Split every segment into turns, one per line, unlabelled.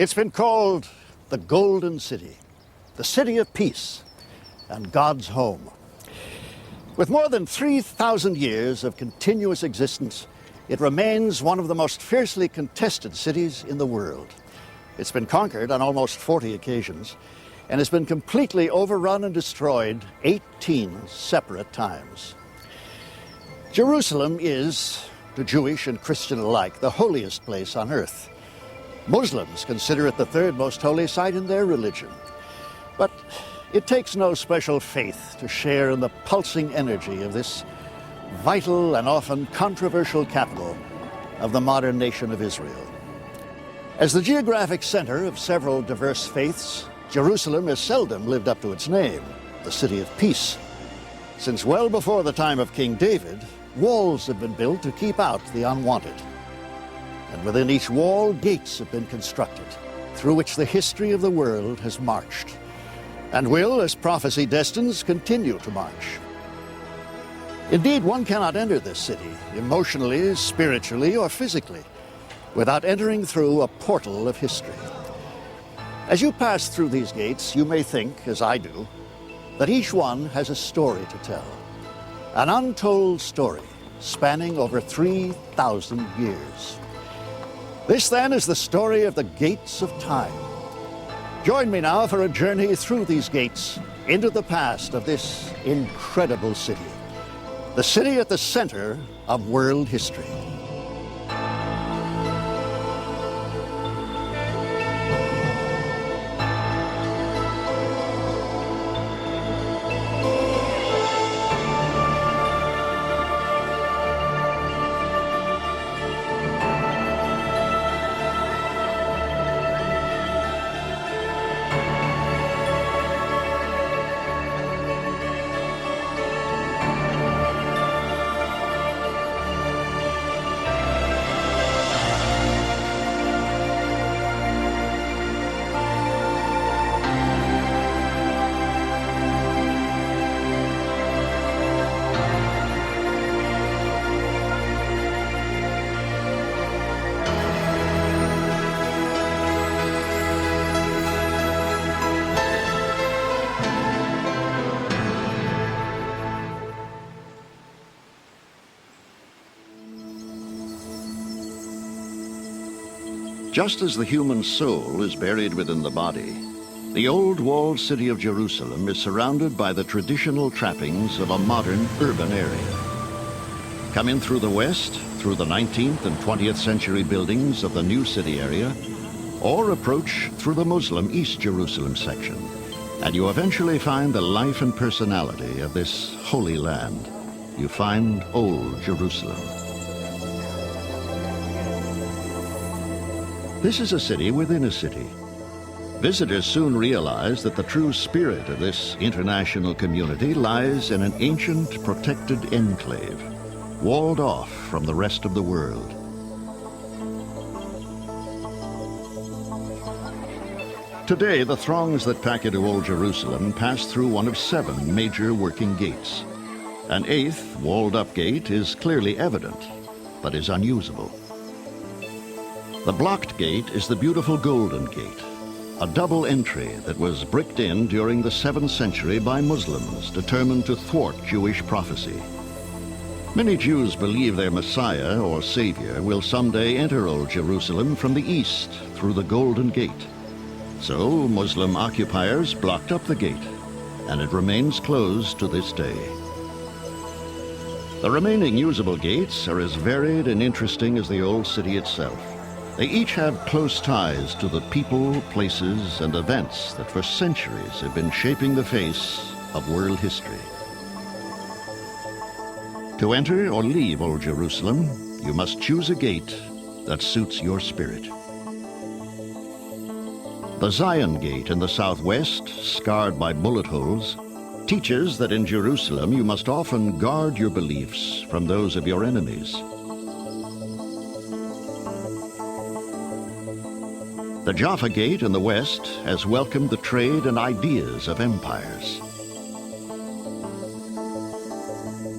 It's been called the Golden City, the City of Peace, and God's home. With more than 3,000 years of continuous existence, it remains one of the most fiercely contested cities in the world. It's been conquered on almost 40 occasions and has been completely overrun and destroyed 18 separate times. Jerusalem is, to Jewish and Christian alike, the holiest place on earth. Muslims consider it the third most holy site in their religion. But it takes no special faith to share in the pulsing energy of this vital and often controversial capital of the modern nation of Israel. As the geographic center of several diverse faiths, Jerusalem has seldom lived up to its name, the City of Peace. Since well before the time of King David, walls have been built to keep out the unwanted. And within each wall, gates have been constructed, through which the history of the world has marched, and will, as prophecy destines, continue to march. Indeed, one cannot enter this city, emotionally, spiritually, or physically, without entering through a portal of history. As you pass through these gates, you may think, as I do, that each one has a story to tell, an untold story spanning over 3,000 years. This, then, is the story of the gates of time. Join me now for a journey through these gates into the past of this incredible city, the city at the center of world history. Just as the human soul is buried within the body, the old walled city of Jerusalem is surrounded by the traditional trappings of a modern urban area. Come in through the west, through the 19th and 20th century buildings of the new city area, or approach through the Muslim East Jerusalem section, and you eventually find the life and personality of this holy land. You find Old Jerusalem. This is a city within a city. Visitors soon realize that the true spirit of this international community lies in an ancient, protected enclave, walled off from the rest of the world. Today, the throngs that pack into Old Jerusalem pass through one of 7 major working gates. An 8th, walled-up gate is clearly evident, but is unusable. The blocked gate is the beautiful Golden Gate, a double entry that was bricked in during the 7th century by Muslims determined to thwart Jewish prophecy. Many Jews believe their Messiah or Savior will someday enter Old Jerusalem from the east through the Golden Gate. So Muslim occupiers blocked up the gate, and it remains closed to this day. The remaining usable gates are as varied and interesting as the old city itself. They each have close ties to the people, places, and events that for centuries have been shaping the face of world history. To enter or leave Old Jerusalem, you must choose a gate that suits your spirit. The Zion Gate in the southwest, scarred by bullet holes, teaches that in Jerusalem you must often guard your beliefs from those of your enemies. The Jaffa Gate in the west has welcomed the trade and ideas of empires.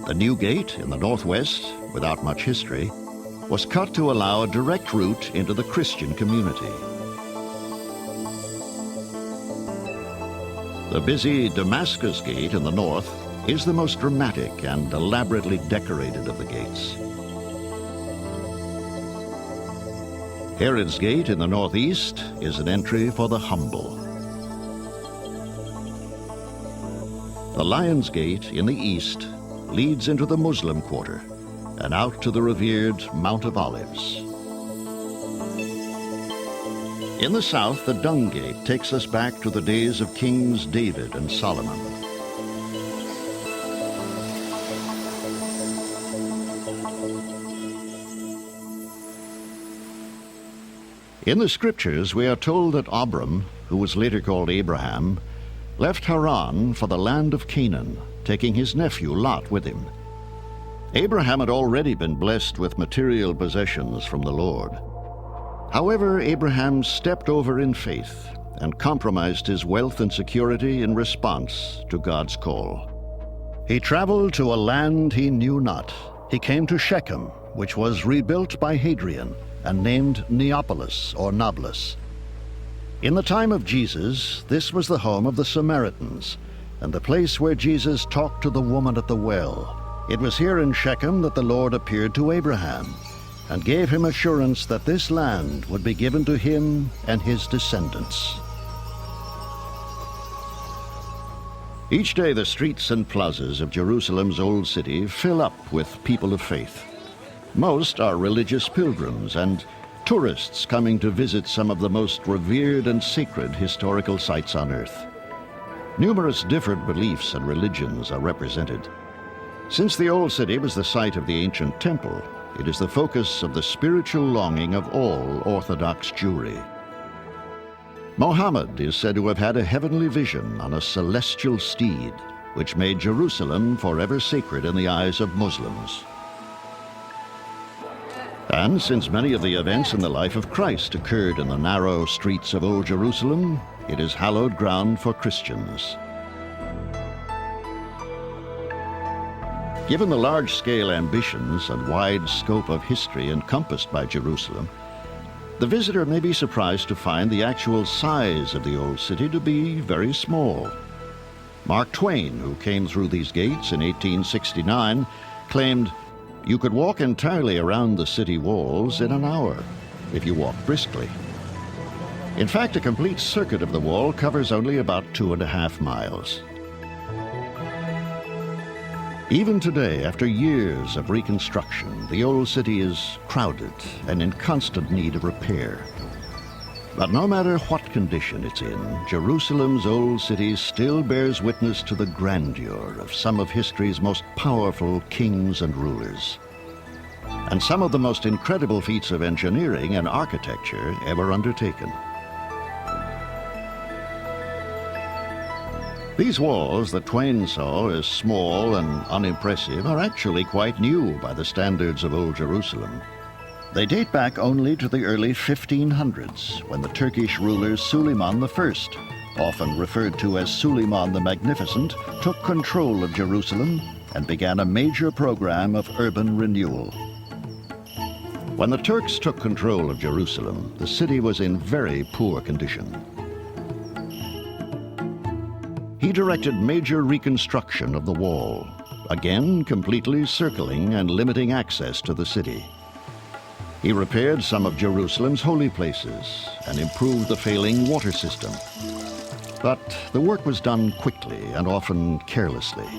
The New Gate in the northwest, without much history, was cut to allow a direct route into the Christian community. The busy Damascus Gate in the north is the most dramatic and elaborately decorated of the gates. Herod's Gate in the northeast is an entry for the humble. The Lion's Gate in the east leads into the Muslim quarter and out to the revered Mount of Olives. In the south, the Dung Gate takes us back to the days of Kings David and Solomon. In the scriptures, we are told that Abram, who was later called Abraham, left Haran for the land of Canaan, taking his nephew Lot with him. Abraham had already been blessed with material possessions from the Lord. However, Abraham stepped over in faith and compromised his wealth and security in response to God's call. He traveled to a land he knew not. He came to Shechem, which was rebuilt by Hadrian and named Neapolis or Nablus. In the time of Jesus, this was the home of the Samaritans and the place where Jesus talked to the woman at the well. It was here in Shechem that the Lord appeared to Abraham and gave him assurance that this land would be given to him and his descendants. Each day the streets and plazas of Jerusalem's old city fill up with people of faith. Most are religious pilgrims and tourists coming to visit some of the most revered and sacred historical sites on earth. Numerous different beliefs and religions are represented. Since the old city was the site of the ancient temple, it is the focus of the spiritual longing of all Orthodox Jewry. Mohammed is said to have had a heavenly vision on a celestial steed, which made Jerusalem forever sacred in the eyes of Muslims. And since many of the events in the life of Christ occurred in the narrow streets of Old Jerusalem, it is hallowed ground for Christians. Given the large-scale ambitions and wide scope of history encompassed by Jerusalem, the visitor may be surprised to find the actual size of the old city to be very small. Mark Twain, who came through these gates in 1869, claimed, "You could walk entirely around the city walls in an hour, if you walked briskly." In fact, a complete circuit of the wall covers only about 2.5 miles. Even today, after years of reconstruction, the old city is crowded and in constant need of repair. But no matter what condition it's in, Jerusalem's old city still bears witness to the grandeur of some of history's most powerful kings and rulers, and some of the most incredible feats of engineering and architecture ever undertaken. These walls that Twain saw as small and unimpressive are actually quite new by the standards of Old Jerusalem. They date back only to the early 1500s, when the Turkish ruler Suleiman I, often referred to as Suleiman the Magnificent, took control of Jerusalem and began a major program of urban renewal. When the Turks took control of Jerusalem, the city was in very poor condition. He directed major reconstruction of the wall, again completely circling and limiting access to the city. He repaired some of Jerusalem's holy places and improved the failing water system. But the work was done quickly and often carelessly.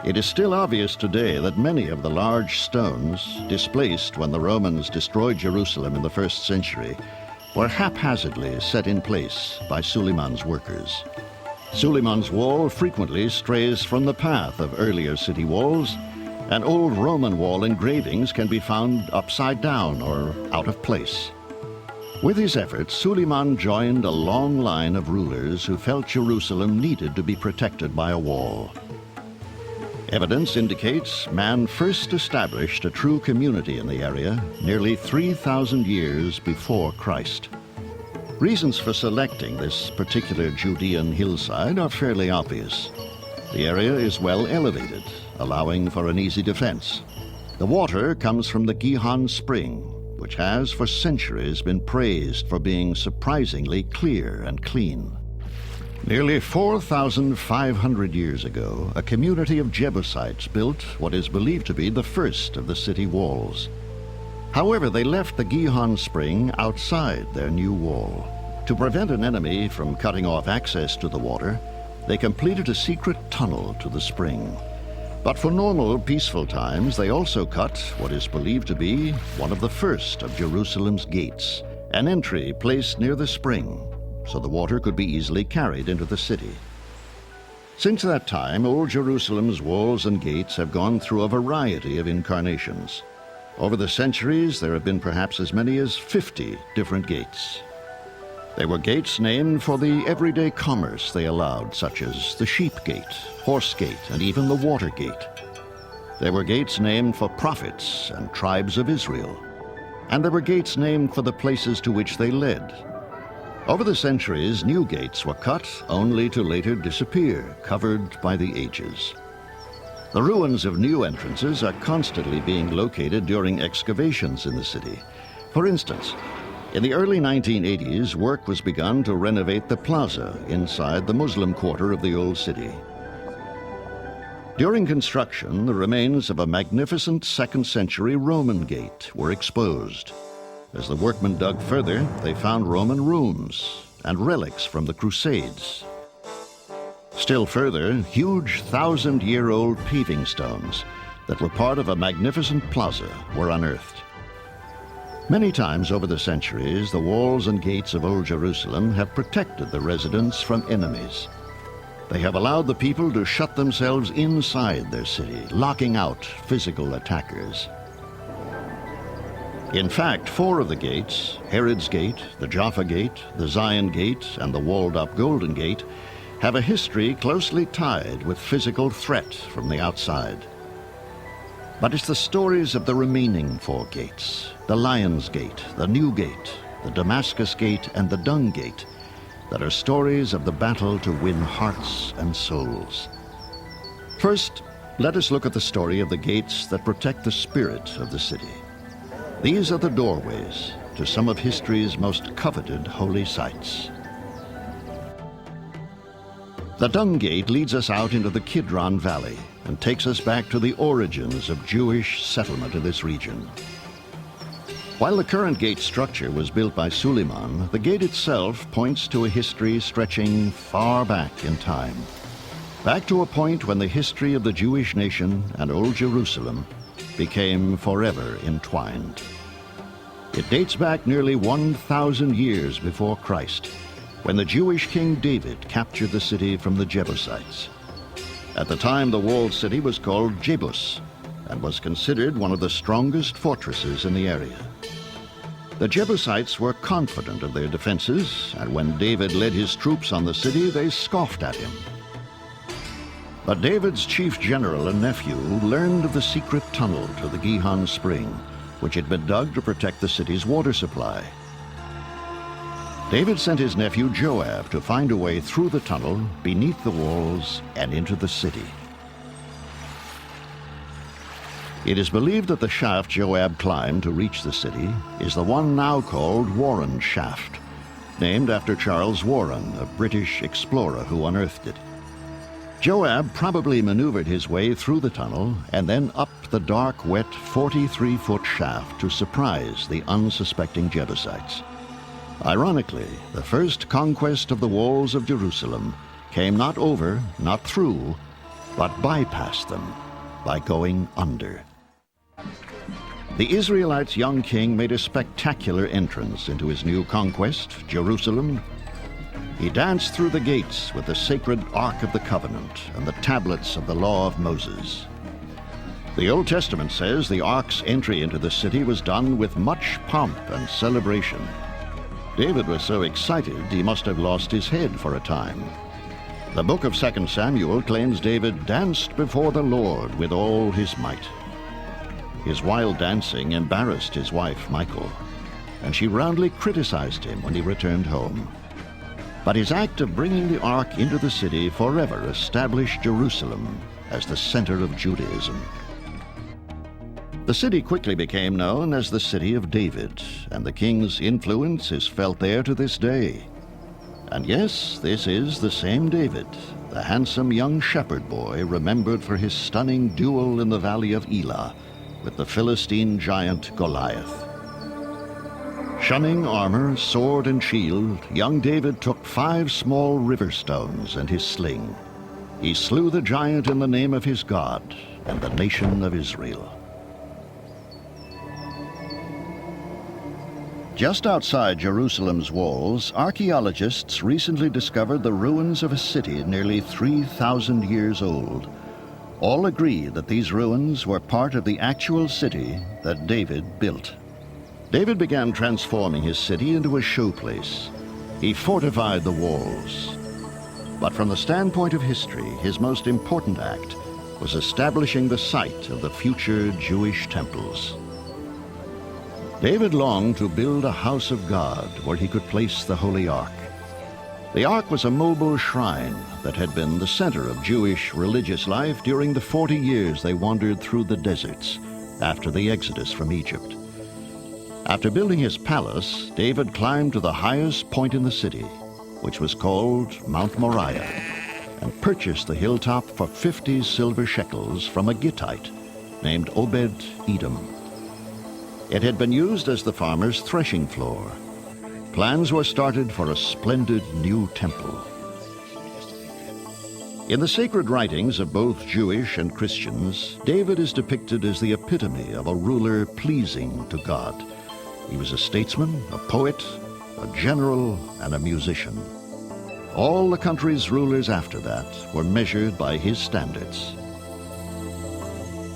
It is still obvious today that many of the large stones displaced when the Romans destroyed Jerusalem in the 1st century were haphazardly set in place by Suleiman's workers. Suleiman's wall frequently strays from the path of earlier city walls, and old Roman wall engravings can be found upside down or out of place. With his efforts, Suleiman joined a long line of rulers who felt Jerusalem needed to be protected by a wall. Evidence indicates man first established a true community in the area nearly 3,000 years before Christ. Reasons for selecting this particular Judean hillside are fairly obvious. The area is well elevated, allowing for an easy defense. The water comes from the Gihon Spring, which has for centuries been praised for being surprisingly clear and clean. Nearly 4,500 years ago, a community of Jebusites built what is believed to be the first of the city walls. However, they left the Gihon spring outside their new wall. To prevent an enemy from cutting off access to the water, they completed a secret tunnel to the spring. But for normal, peaceful times, they also cut what is believed to be one of the first of Jerusalem's gates, an entry placed near the spring, so the water could be easily carried into the city. Since that time, Old Jerusalem's walls and gates have gone through a variety of incarnations. Over the centuries, there have been perhaps as many as 50 different gates. They were gates named for the everyday commerce they allowed, such as the Sheep Gate, Horse Gate, and even the Water Gate. There were gates named for prophets and tribes of Israel. And there were gates named for the places to which they led. Over the centuries, new gates were cut, only to later disappear, covered by the ages. The ruins of new entrances are constantly being located during excavations in the city. For instance, in the early 1980s, work was begun to renovate the plaza inside the Muslim quarter of the old city. During construction, the remains of a magnificent 2nd century Roman gate were exposed. As the workmen dug further, they found Roman rooms and relics from the Crusades. Still further, huge 1,000-year-old paving stones that were part of a magnificent plaza were unearthed. Many times over the centuries, the walls and gates of Old Jerusalem have protected the residents from enemies. They have allowed the people to shut themselves inside their city, locking out physical attackers. In fact, 4 of the gates, Herod's Gate, the Jaffa Gate, the Zion Gate, and the walled-up Golden Gate, have a history closely tied with physical threat from the outside. But it's the stories of the remaining 4 gates, the Lion's Gate, the New Gate, the Damascus Gate, and the Dung Gate, that are stories of the battle to win hearts and souls. First, let us look at the story of the gates that protect the spirit of the city. These are the doorways to some of history's most coveted holy sites. The Dung Gate leads us out into the Kidron Valley and takes us back to the origins of Jewish settlement in this region. While the current gate structure was built by Suleiman, the gate itself points to a history stretching far back in time. Back to a point when the history of the Jewish nation and Old Jerusalem became forever entwined. It dates back nearly 1,000 years before Christ, when the Jewish king David captured the city from the Jebusites. At the time, the walled city was called Jebus and was considered one of the strongest fortresses in the area. The Jebusites were confident of their defenses, and when David led his troops on the city, they scoffed at him. But David's chief general and nephew learned of the secret tunnel to the Gihon spring, which had been dug to protect the city's water supply. David sent his nephew Joab to find a way through the tunnel, beneath the walls, and into the city. It is believed that the shaft Joab climbed to reach the city is the one now called Warren Shaft, named after Charles Warren, a British explorer who unearthed it. Joab probably maneuvered his way through the tunnel and then up the dark, wet 43-foot shaft to surprise the unsuspecting Jebusites. Ironically, the first conquest of the walls of Jerusalem came not over, not through, but bypassed them by going under. The Israelites' young king made a spectacular entrance into his new conquest, Jerusalem. He danced through the gates with the sacred Ark of the Covenant and the tablets of the law of Moses. The Old Testament says the Ark's entry into the city was done with much pomp and celebration. David was so excited he must have lost his head for a time. The book of 2 Samuel claims David danced before the Lord with all his might. His wild dancing embarrassed his wife, Michal, and she roundly criticized him when he returned home. But his act of bringing the ark into the city forever established Jerusalem as the center of Judaism. The city quickly became known as the City of David, and the king's influence is felt there to this day. And yes, this is the same David, the handsome young shepherd boy remembered for his stunning duel in the valley of Elah with the Philistine giant Goliath. Shunning armor, sword, and shield, young David took 5 small river stones and his sling. He slew the giant in the name of his God and the nation of Israel. Just outside Jerusalem's walls, archaeologists recently discovered the ruins of a city nearly 3,000 years old. All agree that these ruins were part of the actual city that David built. David began transforming his city into a showplace. He fortified the walls. But from the standpoint of history, his most important act was establishing the site of the future Jewish temples. David longed to build a house of God where he could place the Holy Ark. The Ark was a mobile shrine that had been the center of Jewish religious life during the 40 years they wandered through the deserts after the exodus from Egypt. After building his palace, David climbed to the highest point in the city, which was called Mount Moriah, and purchased the hilltop for 50 silver shekels from a Gittite named Obed-Edom. It had been used as the farmer's threshing floor. Plans were started for a splendid new temple. In the sacred writings of both Jewish and Christians, David is depicted as the epitome of a ruler pleasing to God. He was a statesman, a poet, a general, and a musician. All the country's rulers after that were measured by his standards.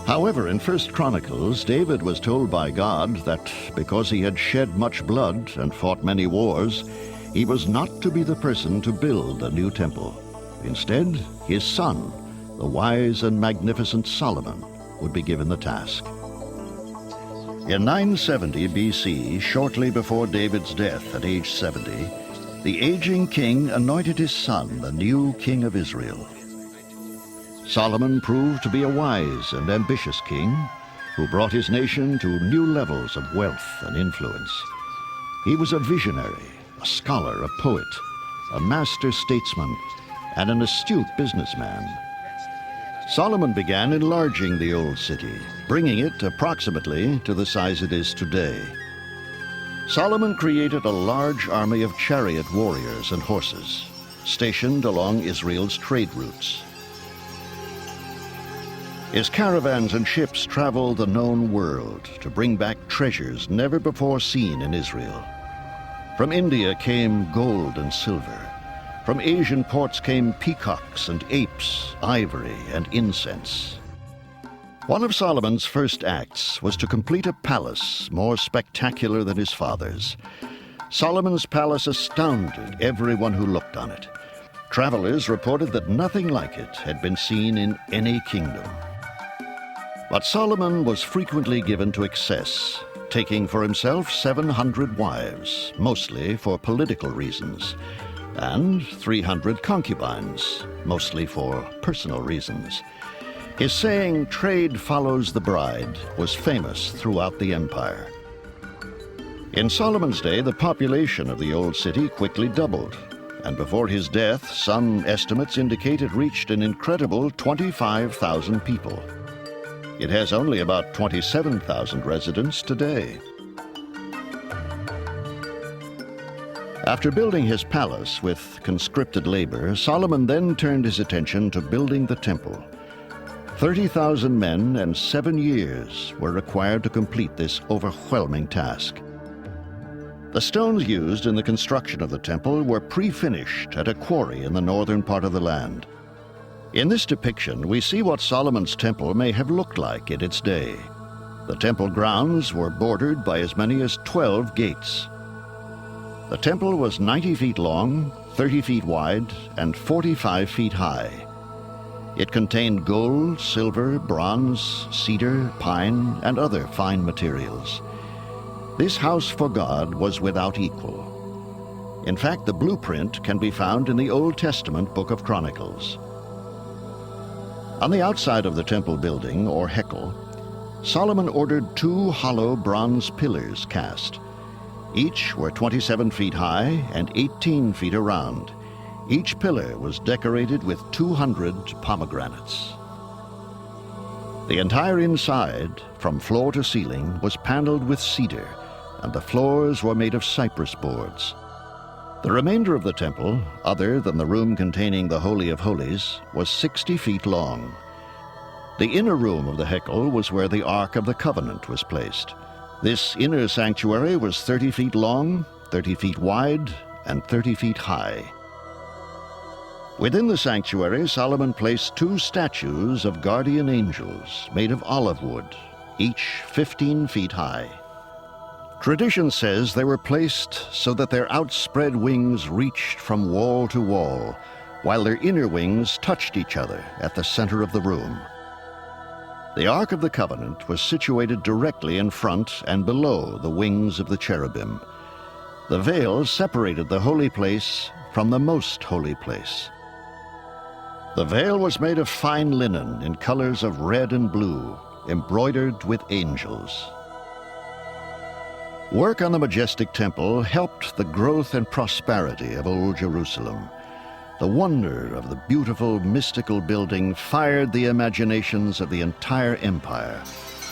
However, in 1 Chronicles, David was told by God that because he had shed much blood and fought many wars, he was not to be the person to build a new temple. Instead, his son, the wise and magnificent Solomon, would be given the task. In 970 BC, shortly before David's death at age 70, the aging king anointed his son the new king of Israel. Solomon proved to be a wise and ambitious king who brought his nation to new levels of wealth and influence. He was a visionary, a scholar, a poet, a master statesman, and an astute businessman. Solomon began enlarging the old city, bringing it approximately to the size it is today. Solomon created a large army of chariot warriors and horses, stationed along Israel's trade routes. His caravans and ships traveled the known world to bring back treasures never before seen in Israel. From India came gold and silver. From Asian ports came peacocks and apes, ivory and incense. One of Solomon's first acts was to complete a palace more spectacular than his father's. Solomon's palace astounded everyone who looked on it. Travelers reported that nothing like it had been seen in any kingdom. But Solomon was frequently given to excess, taking for himself 700 wives, mostly for political reasons, and 300 concubines, mostly for personal reasons. His saying, "Trade follows the bride," was famous throughout the empire. In Solomon's day, the population of the old city quickly doubled, and before his death, some estimates indicate it reached an incredible 25,000 people. It has only about 27,000 residents today. After building his palace with conscripted labor, Solomon then turned his attention to building the temple. 30,000 men and 7 years were required to complete this overwhelming task. The stones used in the construction of the temple were pre-finished at a quarry in the northern part of the land. In this depiction, we see what Solomon's temple may have looked like in its day. The temple grounds were bordered by as many as 12 gates. The temple was 90 feet long, 30 feet wide, and 45 feet high. It contained gold, silver, bronze, cedar, pine, and other fine materials. This house for God was without equal. In fact, the blueprint can be found in the Old Testament book of Chronicles. On the outside of the temple building, or hekel, Solomon ordered 2 hollow bronze pillars cast. Each were 27 feet high and 18 feet around. Each pillar was decorated with 200 pomegranates. The entire inside, from floor to ceiling, was paneled with cedar, and the floors were made of cypress boards. The remainder of the temple, other than the room containing the Holy of Holies, was 60 feet long. The inner room of the Hekel was where the Ark of the Covenant was placed. This inner sanctuary was 30 feet long, 30 feet wide, and 30 feet high. Within the sanctuary, Solomon placed 2 statues of guardian angels made of olive wood, each 15 feet high. Tradition says they were placed so that their outspread wings reached from wall to wall, while their inner wings touched each other at the center of the room. The Ark of the Covenant was situated directly in front and below the wings of the cherubim. The veil separated the holy place from the most holy place. The veil was made of fine linen in colors of red and blue, embroidered with angels. Work on the majestic temple helped the growth and prosperity of Old Jerusalem. The wonder of the beautiful, mystical building fired the imaginations of the entire empire.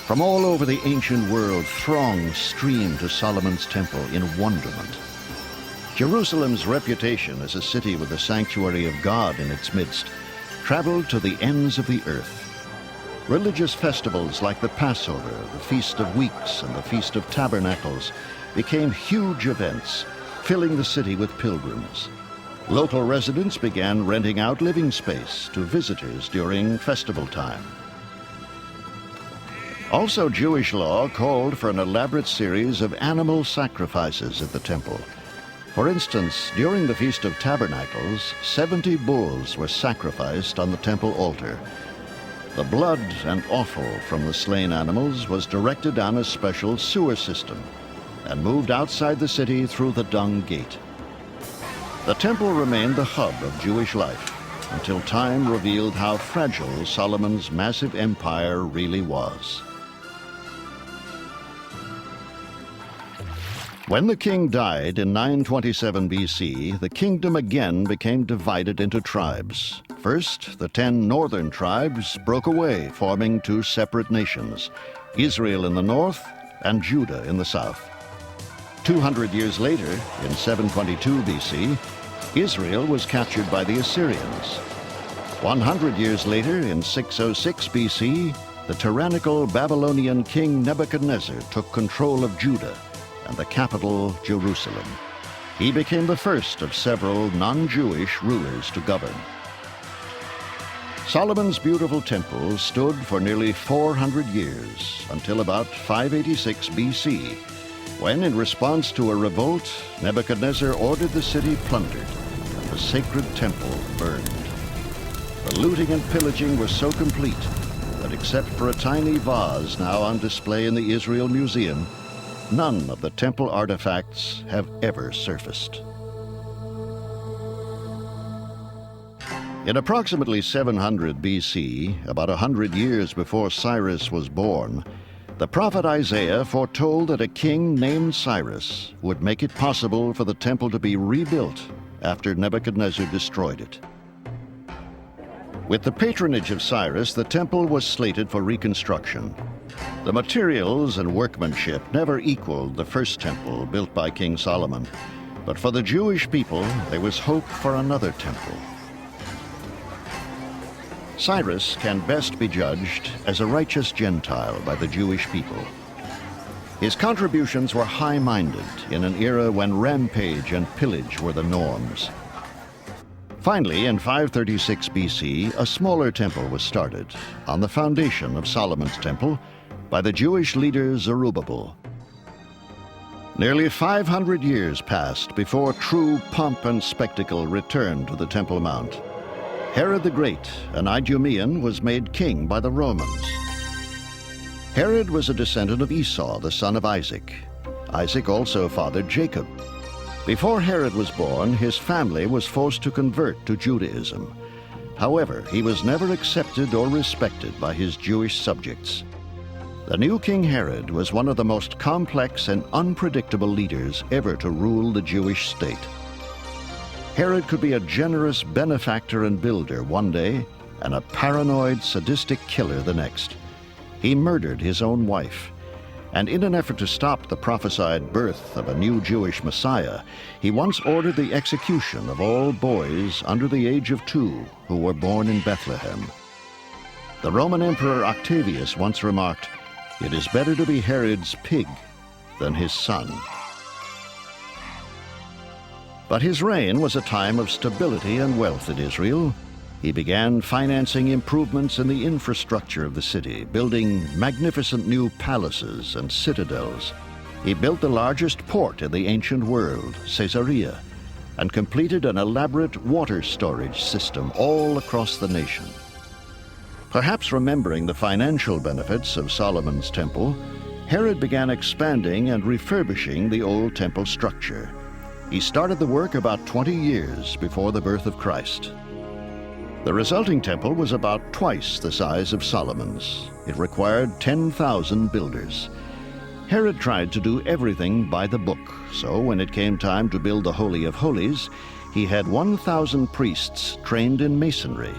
From all over the ancient world, throngs streamed to Solomon's temple in wonderment. Jerusalem's reputation as a city with the sanctuary of God in its midst traveled to the ends of the earth. Religious festivals like the Passover, the Feast of Weeks, and the Feast of Tabernacles became huge events, filling the city with pilgrims. Local residents began renting out living space to visitors during festival time. Also, Jewish law called for an elaborate series of animal sacrifices at the temple. For instance, during the Feast of Tabernacles, 70 bulls were sacrificed on the temple altar. The blood and offal from the slain animals was directed down a special sewer system and moved outside the city through the dung gate. The temple remained the hub of Jewish life until time revealed how fragile Solomon's massive empire really was. When the king died in 927 BC, the kingdom again became divided into tribes. First, the 10 northern tribes broke away, forming 2 separate nations, Israel in the north and Judah in the south. 200 years later, in 722 BC, Israel was captured by the Assyrians. 100 years later, in 606 BC, the tyrannical Babylonian king Nebuchadnezzar took control of Judah and the capital, Jerusalem. He became the first of several non-Jewish rulers to govern. Solomon's beautiful temple stood for nearly 400 years, until about 586 BC, when, in response to a revolt, Nebuchadnezzar ordered the city plundered and the sacred temple burned. The looting and pillaging were so complete that, except for a tiny vase now on display in the Israel Museum, none of the temple artifacts have ever surfaced. In approximately 700 BC, about 100 years before Cyrus was born, the prophet Isaiah foretold that a king named Cyrus would make it possible for the temple to be rebuilt after Nebuchadnezzar destroyed it. With the patronage of Cyrus, the temple was slated for reconstruction. The materials and workmanship never equaled the first temple built by King Solomon, but for the Jewish people, there was hope for another temple. Cyrus can best be judged as a righteous Gentile by the Jewish people. His contributions were high-minded in an era when rampage and pillage were the norms. Finally, in 536 BC, a smaller temple was started on the foundation of Solomon's temple by the Jewish leader Zerubbabel. Nearly 500 years passed before true pomp and spectacle returned to the Temple Mount. Herod the Great, an Idumean, was made king by the Romans. Herod was a descendant of Esau, the son of Isaac. Isaac also fathered Jacob. Before Herod was born, his family was forced to convert to Judaism. However, he was never accepted or respected by his Jewish subjects. The new King Herod was one of the most complex and unpredictable leaders ever to rule the Jewish state. Herod could be a generous benefactor and builder one day, and a paranoid, sadistic killer the next. He murdered his own wife, and in an effort to stop the prophesied birth of a new Jewish Messiah, he once ordered the execution of all boys under the age of 2 who were born in Bethlehem. The Roman Emperor Octavius once remarked, "It is better to be Herod's pig than his son." But his reign was a time of stability and wealth in Israel. He began financing improvements in the infrastructure of the city, building magnificent new palaces and citadels. He built the largest port in the ancient world, Caesarea, and completed an elaborate water storage system all across the nation. Perhaps remembering the financial benefits of Solomon's temple, Herod began expanding and refurbishing the old temple structure. He started the work about 20 years before the birth of Christ. The resulting temple was about twice the size of Solomon's. It required 10,000 builders. Herod tried to do everything by the book, so when it came time to build the Holy of Holies, he had 1,000 priests trained in masonry,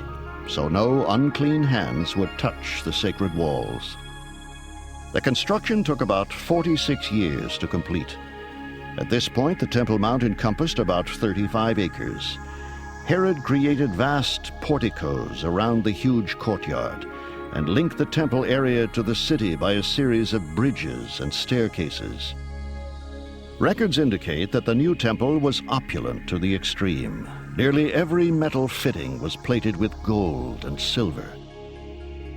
so no unclean hands would touch the sacred walls. The construction took about 46 years to complete. At this point, the Temple Mount encompassed about 35 acres. Herod created vast porticos around the huge courtyard and linked the temple area to the city by a series of bridges and staircases. Records indicate that the new temple was opulent to the extreme. Nearly every metal fitting was plated with gold and silver.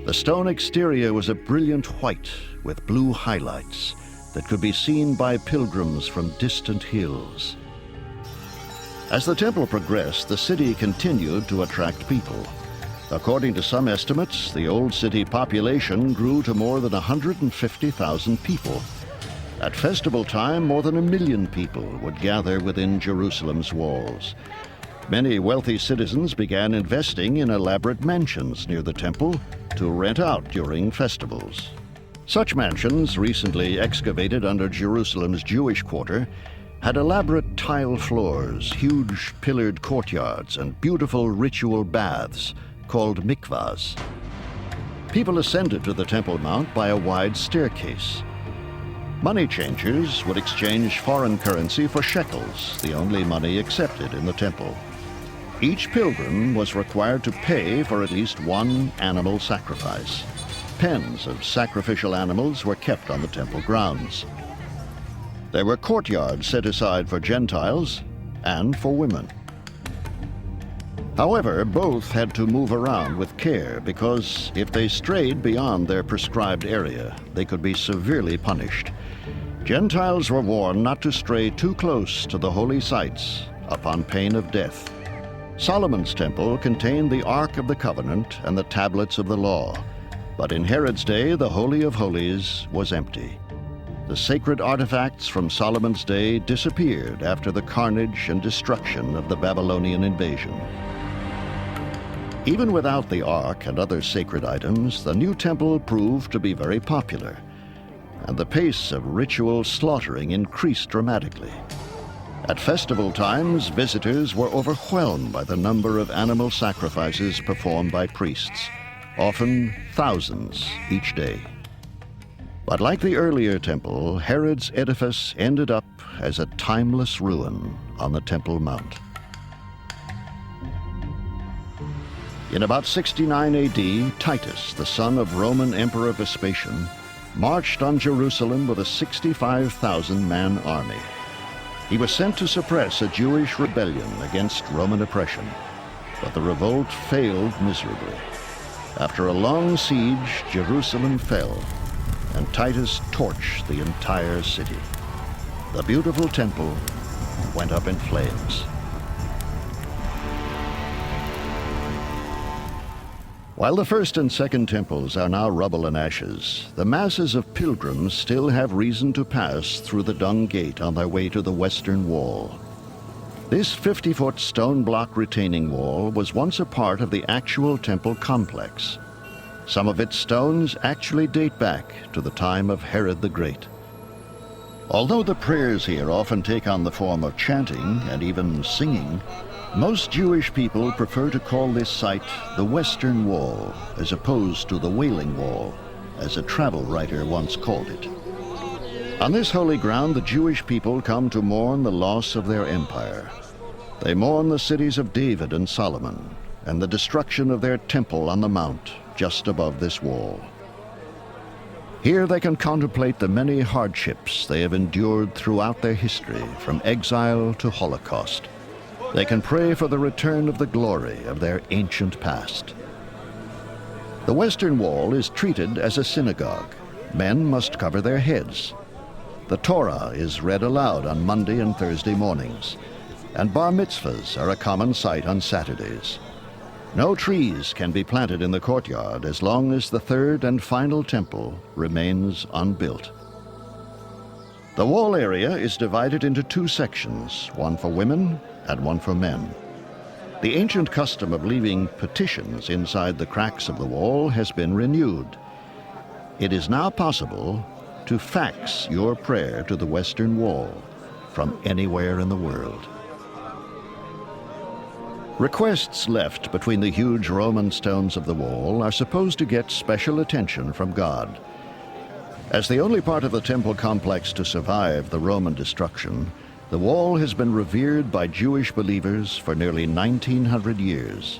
The stone exterior was a brilliant white with blue highlights that could be seen by pilgrims from distant hills. As the temple progressed, the city continued to attract people. According to some estimates, the old city population grew to more than 150,000 people. At festival time, more than 1 million people would gather within Jerusalem's walls. Many wealthy citizens began investing in elaborate mansions near the temple to rent out during festivals. Such mansions, recently excavated under Jerusalem's Jewish quarter, had elaborate tile floors, huge pillared courtyards, and beautiful ritual baths called mikvahs. People ascended to the Temple Mount by a wide staircase. Money changers would exchange foreign currency for shekels, the only money accepted in the temple. Each pilgrim was required to pay for at least one animal sacrifice. Pens of sacrificial animals were kept on the temple grounds. There were courtyards set aside for Gentiles and for women. However, both had to move around with care because if they strayed beyond their prescribed area, they could be severely punished. Gentiles were warned not to stray too close to the holy sites upon pain of death. Solomon's temple contained the Ark of the Covenant and the tablets of the law, but in Herod's day, the Holy of Holies was empty. The sacred artifacts from Solomon's day disappeared after the carnage and destruction of the Babylonian invasion. Even without the Ark and other sacred items, the new temple proved to be very popular, and the pace of ritual slaughtering increased dramatically. At festival times, visitors were overwhelmed by the number of animal sacrifices performed by priests, often thousands each day. But like the earlier temple, Herod's edifice ended up as a timeless ruin on the Temple Mount. In about 69 AD, Titus, the son of Roman Emperor Vespasian, marched on Jerusalem with a 65,000-man army. He was sent to suppress a Jewish rebellion against Roman oppression, but the revolt failed miserably. After a long siege, Jerusalem fell, and Titus torched the entire city. The beautiful temple went up in flames. While the first and second temples are now rubble and ashes, the masses of pilgrims still have reason to pass through the Dung Gate on their way to the western wall. This 50-foot stone block retaining wall was once a part of the actual temple complex. Some of its stones actually date back to the time of Herod the Great. Although the prayers here often take on the form of chanting and even singing, most Jewish people prefer to call this site the Western Wall, as opposed to the Wailing Wall, as a travel writer once called it. On this holy ground, the Jewish people come to mourn the loss of their empire. They mourn the cities of David and Solomon, and the destruction of their temple on the mount just above this wall. Here they can contemplate the many hardships they have endured throughout their history, from exile to Holocaust. They can pray for the return of the glory of their ancient past. The Western Wall is treated as a synagogue. Men must cover their heads. The Torah is read aloud on Monday and Thursday mornings, and bar mitzvahs are a common sight on Saturdays. No trees can be planted in the courtyard as long as the third and final temple remains unbuilt. The wall area is divided into two sections, one for women and one for men. The ancient custom of leaving petitions inside the cracks of the wall has been renewed. It is now possible to fax your prayer to the Western Wall from anywhere in the world. Requests left between the huge Roman stones of the wall are supposed to get special attention from God. As the only part of the temple complex to survive the Roman destruction, the wall has been revered by Jewish believers for nearly 1900 years.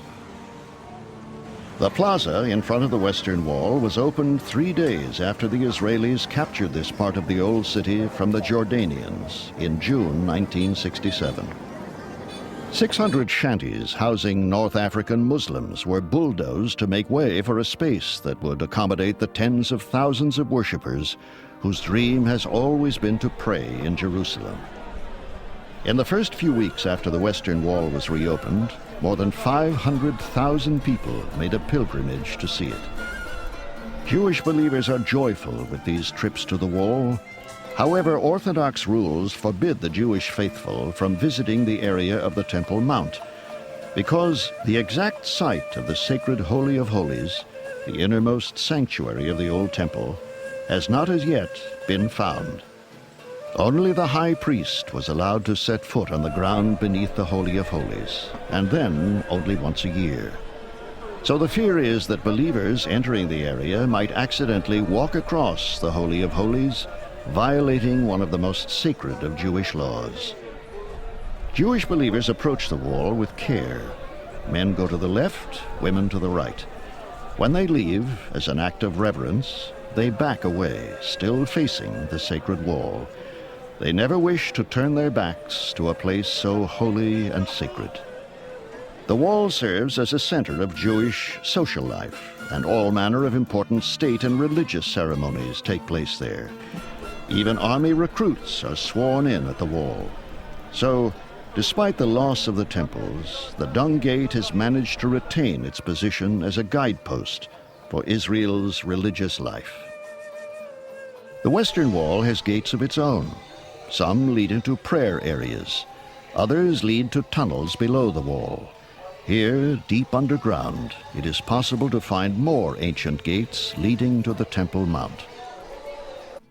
The plaza in front of the Western Wall was opened 3 days after the Israelis captured this part of the old city from the Jordanians in June 1967. 600 shanties housing North African Muslims were bulldozed to make way for a space that would accommodate the tens of thousands of worshippers whose dream has always been to pray in Jerusalem. In the first few weeks after the Western Wall was reopened, more than 500,000 people made a pilgrimage to see it. Jewish believers are joyful with these trips to the wall. However, Orthodox rules forbid the Jewish faithful from visiting the area of the Temple Mount, because the exact site of the sacred Holy of Holies, the innermost sanctuary of the Old Temple, has not as yet been found. Only the high priest was allowed to set foot on the ground beneath the Holy of Holies, and then only once a year. So the fear is that believers entering the area might accidentally walk across the Holy of Holies, violating one of the most sacred of Jewish laws. Jewish believers approach the wall with care. Men go to the left, women to the right. When they leave, as an act of reverence, they back away, still facing the sacred wall. They never wish to turn their backs to a place so holy and sacred. The wall serves as a center of Jewish social life, and all manner of important state and religious ceremonies take place there. Even army recruits are sworn in at the wall. So, despite the loss of the temples, the Dung Gate has managed to retain its position as a guidepost for Israel's religious life. The Western Wall has gates of its own. Some lead into prayer areas. Others lead to tunnels below the wall. Here, deep underground, it is possible to find more ancient gates leading to the Temple Mount.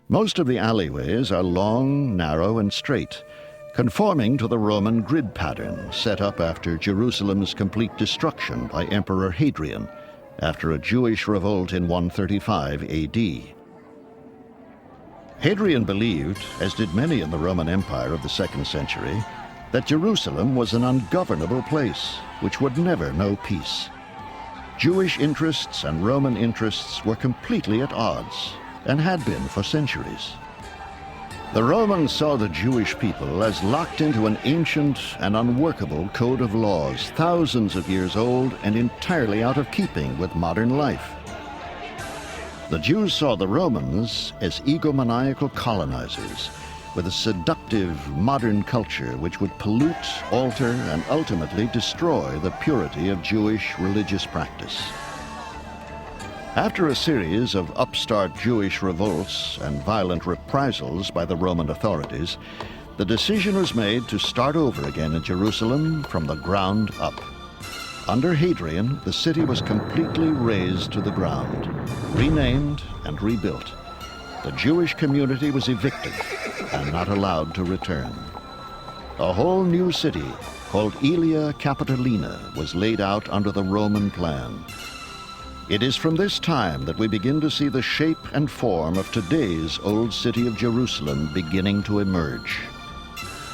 Most of the alleyways are long, narrow, and straight, conforming to the Roman grid pattern set up after Jerusalem's complete destruction by Emperor Hadrian after a Jewish revolt in 135 AD. Hadrian believed, as did many in the Roman Empire of the 2nd century, that Jerusalem was an ungovernable place which would never know peace. Jewish interests and Roman interests were completely at odds, and had been for centuries. The Romans saw the Jewish people as locked into an ancient and unworkable code of laws, thousands of years old and entirely out of keeping with modern life. The Jews saw the Romans as egomaniacal colonizers with a seductive modern culture which would pollute, alter, and ultimately destroy the purity of Jewish religious practice. After a series of upstart Jewish revolts and violent reprisals by the Roman authorities, the decision was made to start over again in Jerusalem from the ground up.
Under Hadrian, the city was completely razed to the ground, renamed and rebuilt. The Jewish community was evicted and not allowed to return. A whole new city, called Aelia Capitolina, was laid out under the Roman plan. It is from this time that we begin to see the shape and form of today's Old City of Jerusalem beginning to emerge.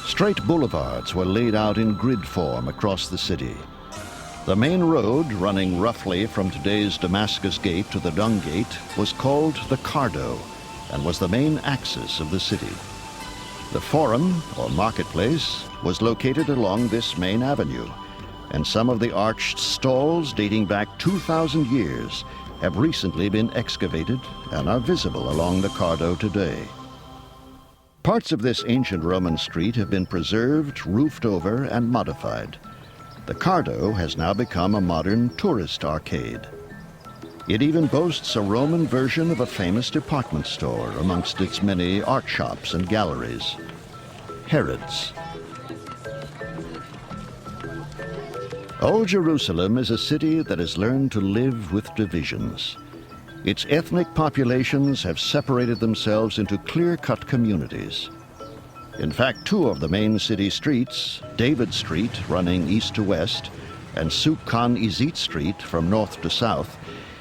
Straight boulevards were laid out in grid form across the city. The main road, running roughly from today's Damascus Gate to the Dung Gate, was called the Cardo and was the main axis of the city. The Forum, or marketplace, was located along this main avenue, and some of the arched stalls dating back 2,000 years have recently been excavated and are visible along the Cardo today. Parts of this ancient Roman street have been preserved, roofed over, and modified. The Cardo has now become a modern tourist arcade. It even boasts a Roman version of a famous department store amongst its many art shops and galleries, Herod's. Old Jerusalem is a city that has learned to live with divisions. Its ethnic populations have separated themselves into clear-cut communities. In fact, two of the main city streets, David Street running east to west and Souk Khan Izit Street from north to south,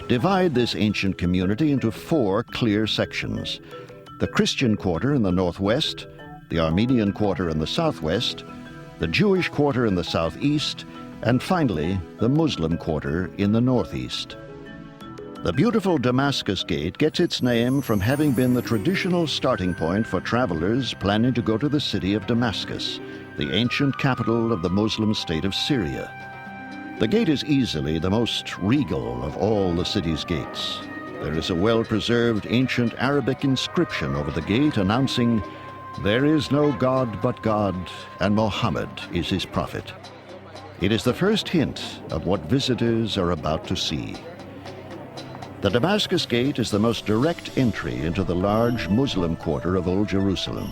divide this ancient community into four clear sections: the Christian quarter in the northwest, the Armenian quarter in the southwest, the Jewish quarter in the southeast, and finally, the Muslim quarter in the northeast. The beautiful Damascus Gate gets its name from having been the traditional starting point for travelers planning to go to the city of Damascus, the ancient capital of the Muslim state of Syria. The gate is easily the most regal of all the city's gates. There is a well-preserved ancient Arabic inscription over the gate announcing, "There is no God but God, and Mohammed is his prophet." It is the first hint of what visitors are about to see. The Damascus Gate is the most direct entry into the large Muslim quarter of Old Jerusalem.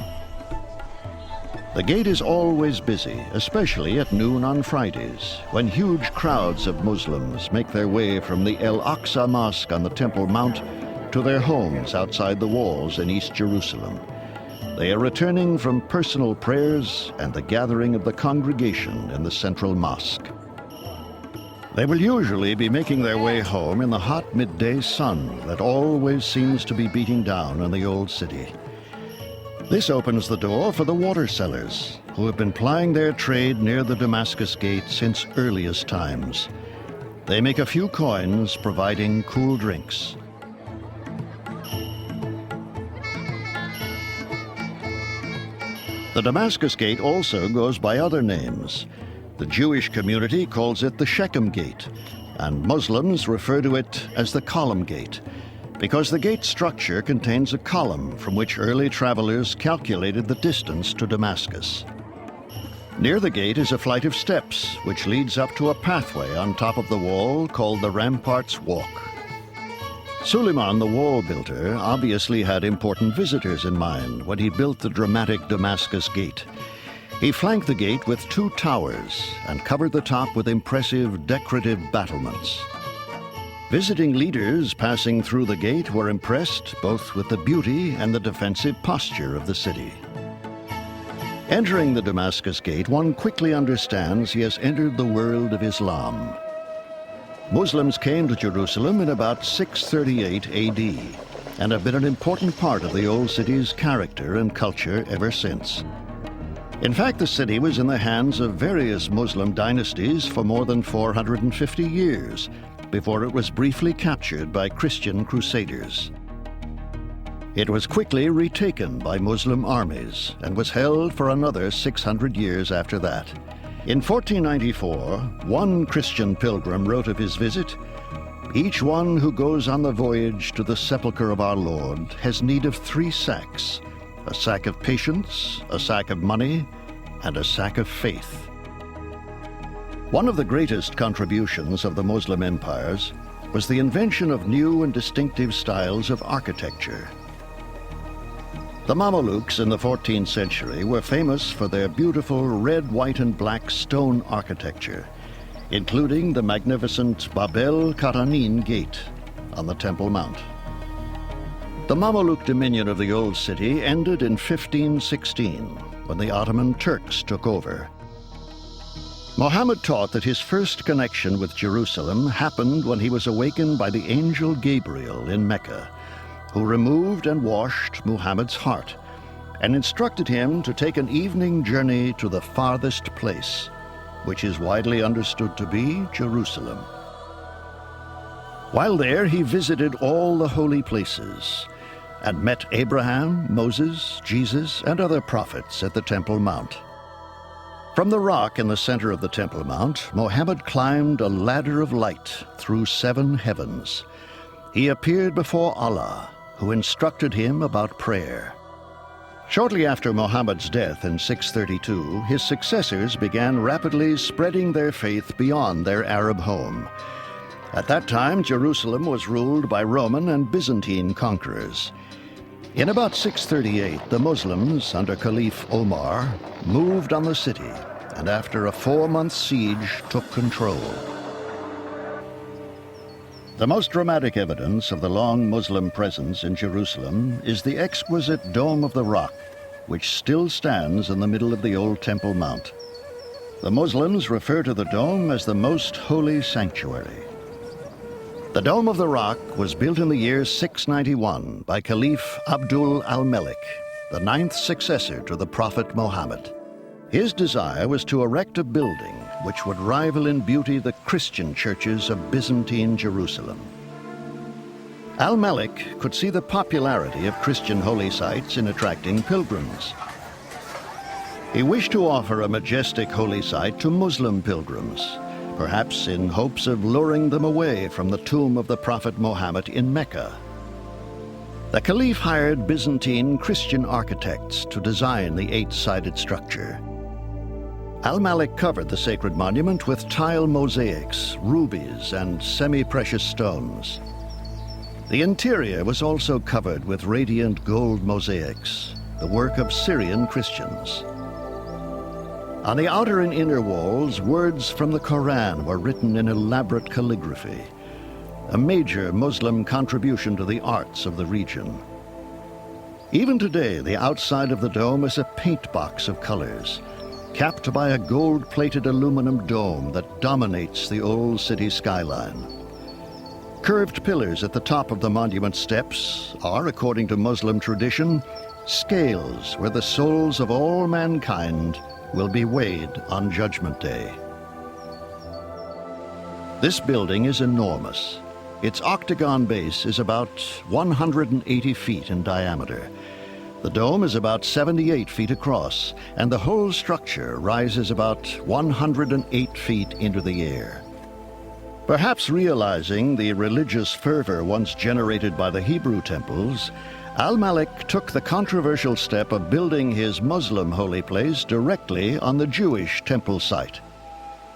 The gate is always busy, especially at noon on Fridays, when huge crowds of Muslims make their way from the Al-Aqsa Mosque on the Temple Mount to their homes outside the walls in East Jerusalem. They are returning from personal prayers and the gathering of the congregation in the central mosque. They will usually be making their way home in the hot midday sun that always seems to be beating down on the old city. This opens the door for the water sellers, who have been plying their trade near the Damascus Gate since earliest times. They make a few coins, providing cool drinks. The Damascus Gate also goes by other names. The Jewish community calls it the Shechem Gate, and Muslims refer to it as the Column Gate, because the gate structure contains a column from which early travelers calculated the distance to Damascus. Near the gate is a flight of steps, which leads up to a pathway on top of the wall called the Ramparts Walk. Suleiman, the wall builder, obviously had important visitors in mind when he built the dramatic Damascus Gate. He flanked the gate with two towers and covered the top with impressive decorative battlements. Visiting leaders passing through the gate were impressed both with the beauty and the defensive posture of the city. Entering the Damascus Gate, one quickly understands he has entered the world of Islam. Muslims came to Jerusalem in about 638 AD and have been an important part of the old city's character and culture ever since. In fact, the city was in the hands of various Muslim dynasties for more than 450 years before it was briefly captured by Christian crusaders. It was quickly retaken by Muslim armies and was held for another 600 years after that. In 1494, one Christian pilgrim wrote of his visit, "Each one who goes on the voyage to the sepulchre of our Lord has need of 3 sacks, a sack of patience, a sack of money, and a sack of faith." One of the greatest contributions of the Muslim empires was the invention of new and distinctive styles of architecture. The Mamelukes in the 14th century were famous for their beautiful red, white, and black stone architecture. including the magnificent Babel Karanin Gate on the Temple Mount. The Mameluke dominion of the Old City ended in 1516, when the Ottoman Turks took over. Muhammad taught that his first connection with Jerusalem happened when he was awakened by the angel Gabriel in Mecca, who removed and washed Muhammad's heart and instructed him to take an evening journey to the farthest place, which is widely understood to be Jerusalem. While there, he visited all the holy places and met Abraham, Moses, Jesus, and other prophets at the Temple Mount. From the rock in the center of the Temple Mount, Muhammad climbed a ladder of light through 7 heavens. He appeared before Allah, who instructed him about prayer. Shortly after Muhammad's death in 632, his successors began rapidly spreading their faith beyond their Arab home. At that time, Jerusalem was ruled by Roman and Byzantine conquerors. In about 638, the Muslims, under Caliph Omar, moved on the city, and after a 4-month siege, took control. The most dramatic evidence of the long Muslim presence in Jerusalem is the exquisite Dome of the Rock, which still stands in the middle of the old Temple Mount. The Muslims refer to the dome as the most holy sanctuary. The Dome of the Rock was built in the year 691 by Caliph Abdul al-Malik, the 9th successor to the Prophet Muhammad. His desire was to erect a building which would rival in beauty the Christian churches of Byzantine Jerusalem. Al-Malik could see the popularity of Christian holy sites in attracting pilgrims. He wished to offer a majestic holy site to Muslim pilgrims, perhaps in hopes of luring them away from the tomb of the Prophet Muhammad in Mecca. The Caliph hired Byzantine Christian architects to design the 8-sided structure. Al-Malik covered the sacred monument with tile mosaics, rubies, and semi-precious stones. The interior was also covered with radiant gold mosaics, the work of Syrian Christians. On the outer and inner walls, words from the Quran were written in elaborate calligraphy, a major Muslim contribution to the arts of the region. Even today, the outside of the dome is a paint box of colors, capped by a gold-plated aluminum dome that dominates the old city skyline. Curved pillars at the top of the monument steps are, according to Muslim tradition, scales where the souls of all mankind will be weighed on Judgment Day. This building is enormous. Its octagon base is about 180 feet in diameter. The dome is about 78 feet across, and the whole structure rises about 108 feet into the air. Perhaps realizing the religious fervor once generated by the Hebrew temples, Al-Malik took the controversial step of building his Muslim holy place directly on the Jewish temple site.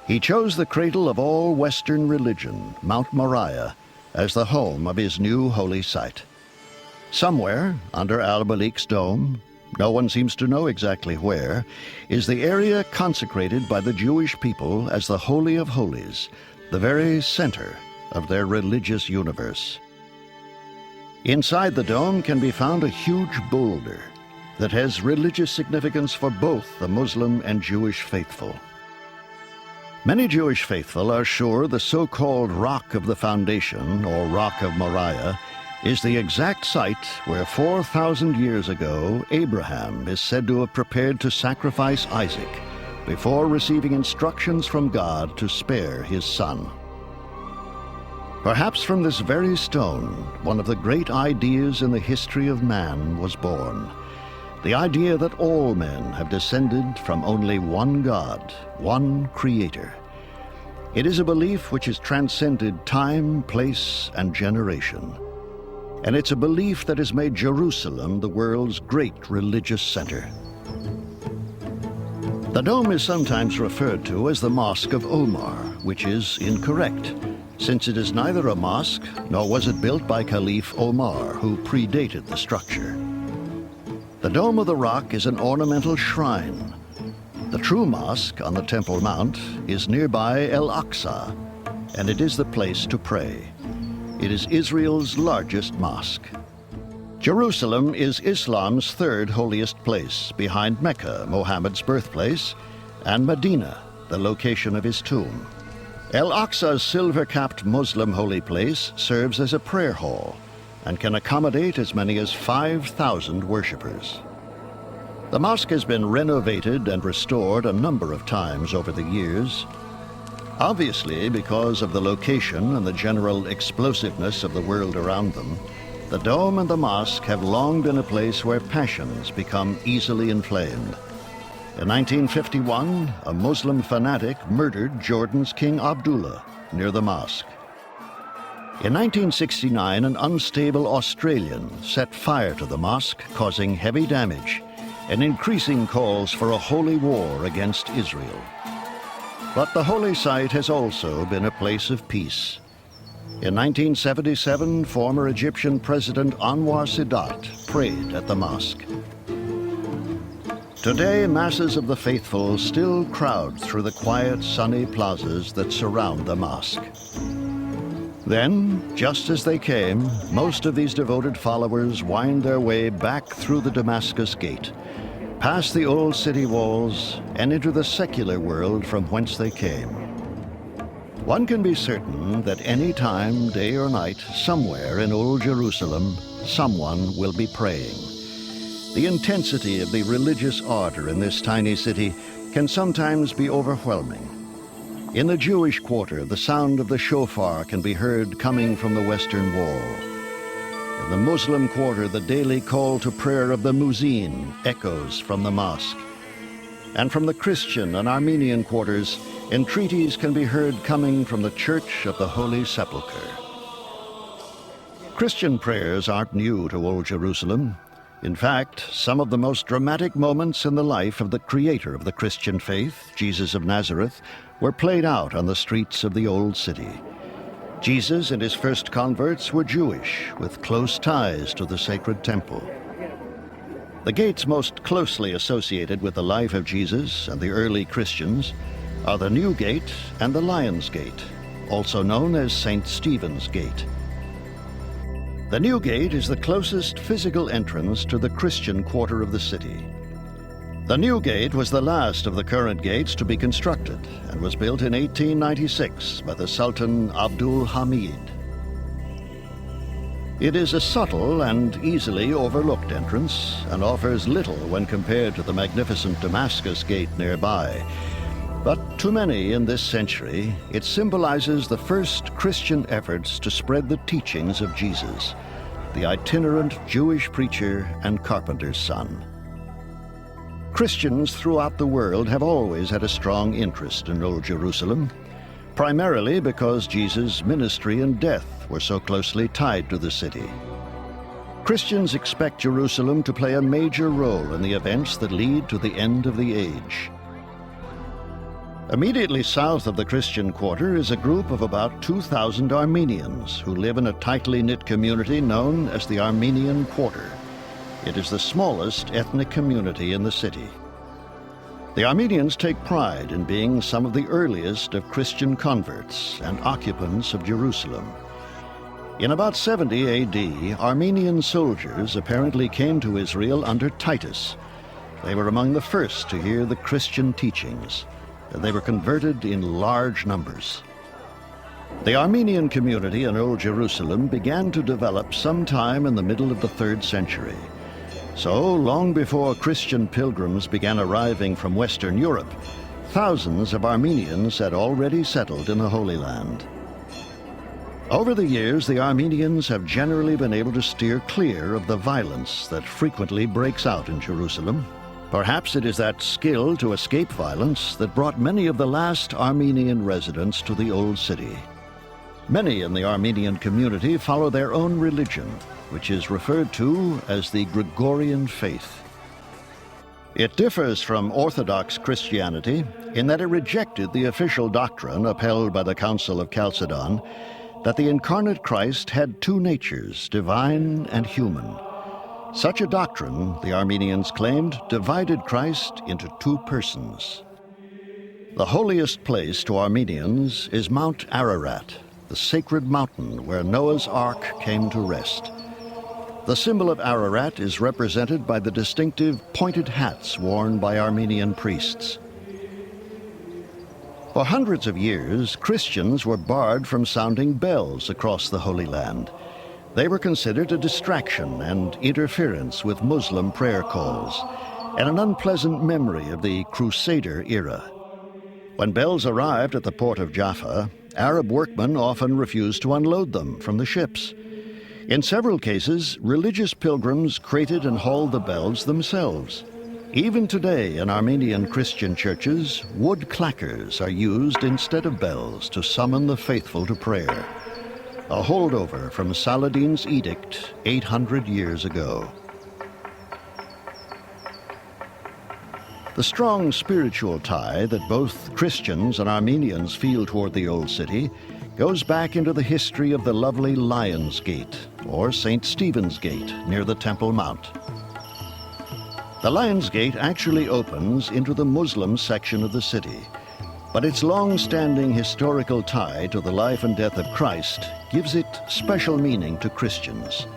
He chose the cradle of all Western religion, Mount Moriah, as the home of his new holy site. Somewhere under Al-Malik's dome, no one seems to know exactly where, is the area consecrated by the Jewish people as the Holy of Holies, the very center of their religious universe. Inside the dome can be found a huge boulder that has religious significance for both the Muslim and Jewish faithful. Many Jewish faithful are sure the so-called Rock of the Foundation, or Rock of Moriah, is the exact site where 4,000 years ago Abraham is said to have prepared to sacrifice Isaac before receiving instructions from God to spare his son. Perhaps from this very stone, one of the great ideas in the history of man was born. The idea that all men have descended from only one God, one Creator. It is a belief which has transcended time, place, and generation. And it's a belief that has made Jerusalem the world's great religious center. The dome is sometimes referred to as the Mosque of Omar, which is incorrect, since it is neither a mosque nor was it built by Caliph Omar, who predated the structure. The Dome of the Rock is an ornamental shrine. The true mosque on the Temple Mount is nearby Al-Aqsa, and it is the place to pray. It is Israel's largest mosque. Jerusalem is Islam's third holiest place, behind Mecca, Muhammad's birthplace, and Medina, the location of his tomb. Al-Aqsa's silver-capped Muslim holy place serves as a prayer hall and can accommodate as many as 5,000 worshippers. The mosque has been renovated and restored a number of times over the years. Obviously, because of the location and the general explosiveness of the world around them, the dome and the mosque have long been a place where passions become easily inflamed. In 1951, a Muslim fanatic murdered Jordan's King Abdullah near the mosque. In 1969, an unstable Australian set fire to the mosque, causing heavy damage and increasing calls for a holy war against Israel. But the holy site has also been a place of peace. In 1977, former Egyptian President Anwar Sadat prayed at the mosque. Today, masses of the faithful still crowd through the quiet, sunny plazas that surround the mosque. Then, just as they came, most of these devoted followers wind their way back through the Damascus Gate, past the old city walls, and into the secular world from whence they came. One can be certain that any time, day or night, somewhere in Old Jerusalem, someone will be praying. The intensity of the religious ardor in this tiny city can sometimes be overwhelming. In the Jewish quarter, the sound of the shofar can be heard coming from the western wall. In the Muslim quarter, the daily call to prayer of the muezzin echoes from the mosque. And from the Christian and Armenian quarters, entreaties can be heard coming from the Church of the Holy Sepulchre. Christian prayers aren't new to Old Jerusalem. In fact, some of the most dramatic moments in the life of the creator of the Christian faith, Jesus of Nazareth, were played out on the streets of the old city. Jesus and his first converts were Jewish, with close ties to the sacred temple. The gates most closely associated with the life of Jesus and the early Christians are the New Gate and the Lion's Gate, also known as St. Stephen's Gate. The New Gate is the closest physical entrance to the Christian quarter of the city. The New Gate was the last of the current gates to be constructed and was built in 1896 by the Sultan Abdul Hamid. It is a subtle and easily overlooked entrance and offers little when compared to the magnificent Damascus Gate nearby. But to many in this century, it symbolizes the first Christian efforts to spread the teachings of Jesus, the itinerant Jewish preacher and carpenter's son. Christians throughout the world have always had a strong interest in Old Jerusalem, primarily because Jesus' ministry and death were so closely tied to the city. Christians expect Jerusalem to play a major role in the events that lead to the end of the age. Immediately south of the Christian quarter is a group of about 2,000 Armenians who live in a tightly knit community known as the Armenian Quarter. It is the smallest ethnic community in the city. The Armenians take pride in being some of the earliest of Christian converts and occupants of Jerusalem. In about 70 AD, Armenian soldiers apparently came to Israel under Titus. They were among the first to hear the Christian teachings, and they were converted in large numbers. The Armenian community in Old Jerusalem began to develop sometime in the middle of the 3rd century. So, long before Christian pilgrims began arriving from Western Europe, thousands of Armenians had already settled in the Holy Land. Over the years, the Armenians have generally been able to steer clear of the violence that frequently breaks out in Jerusalem. Perhaps it is that skill to escape violence that brought many of the last Armenian residents to the old city. Many in the Armenian community follow their own religion, which is referred to as the Gregorian faith. It differs from Orthodox Christianity in that it rejected the official doctrine upheld by the Council of Chalcedon that the incarnate Christ had two natures, divine and human. Such a doctrine, the Armenians claimed, divided Christ into two persons. The holiest place to Armenians is Mount Ararat, the sacred mountain where Noah's Ark came to rest. The symbol of Ararat is represented by the distinctive pointed hats worn by Armenian priests. For hundreds of years, Christians were barred from sounding bells across the Holy Land. They were considered a distraction and interference with Muslim prayer calls, and an unpleasant memory of the Crusader era. When bells arrived at the port of Jaffa, Arab workmen often refused to unload them from the ships. In several cases, religious pilgrims crated and hauled the bells themselves. Even today in Armenian Christian churches, wood clackers are used instead of bells to summon the faithful to prayer, a holdover from Saladin's edict 800 years ago. The strong spiritual tie that both Christians and Armenians feel toward the Old City goes back into the history of the lovely Lion's Gate, or St. Stephen's Gate, near the Temple Mount. The Lion's Gate actually opens into the Muslim section of the city, but its long-standing historical tie to the life and death of Christ gives it special meaning to Christians.